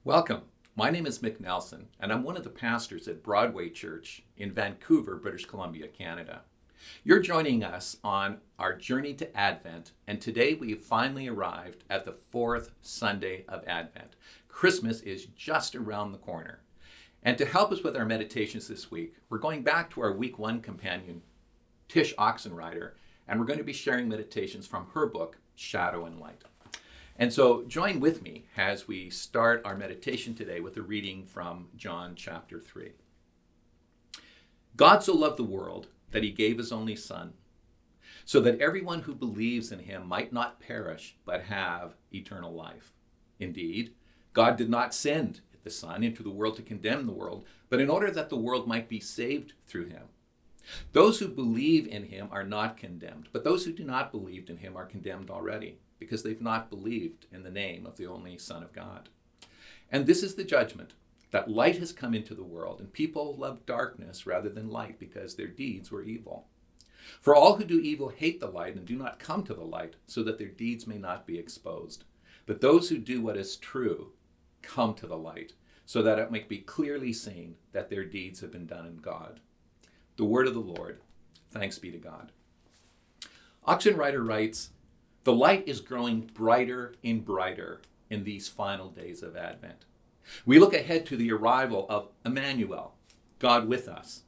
Welcome. My name is Mick Nelson, and I'm one of the pastors at Broadway Church in Vancouver, British Columbia, Canada. You're joining us on our journey to Advent, and today we have finally arrived at the fourth Sunday of Advent. Christmas is just around the corner. And to help us with our meditations this week, we're going back to our week one companion, Tish Oxenrider, and we're going to be sharing meditations from her book, Shadow and Light. And so join with me as we start our meditation today with a reading from John chapter 3. God so loved the world that he gave his only Son, so that everyone who believes in him might not perish, but have eternal life. Indeed, God did not send the Son into the world to condemn the world, but in order that the world might be saved through him. Those who believe in him are not condemned, but those who do not believe in him are condemned already, because they've not believed in the name of the only Son of God. And this is the judgment, that light has come into the world, and people love darkness rather than light, because their deeds were evil. For all who do evil hate the light and do not come to the light, so that their deeds may not be exposed. But those who do what is true come to the light, so that it might be clearly seen that their deeds have been done in God. The word of the Lord. Thanks be to God. Oxenrider writes, "The light is growing brighter and brighter in these final days of Advent. We look ahead to the arrival of Emmanuel, God with us,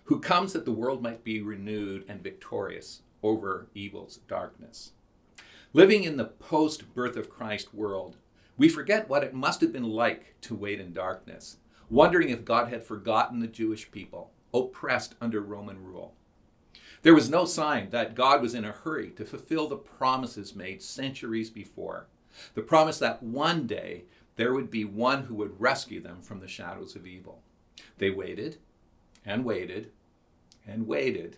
who comes that the world might be renewed and victorious over evil's darkness. Living in the post-birth of Christ world, we forget what it must have been like to wait in darkness, wondering if God had forgotten the Jewish people, oppressed under Roman rule. There was no sign that God was in a hurry to fulfill the promises made centuries before. The promise that one day there would be one who would rescue them from the shadows of evil. They waited and waited and waited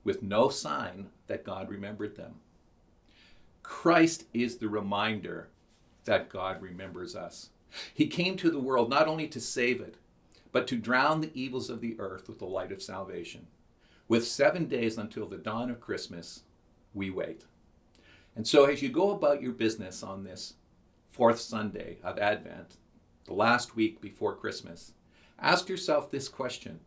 with no sign that God remembered them. Christ is the reminder that God remembers us. He came to the world not only to save it, but to drown the evils of the earth with the light of salvation. With 7 days until the dawn of Christmas, we wait." And so as you go about your business on this fourth Sunday of Advent, the last week before Christmas, ask yourself this question: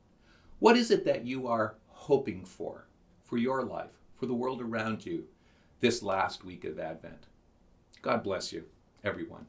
what is it that you are hoping for your life, for the world around you, this last week of Advent? God bless you, everyone.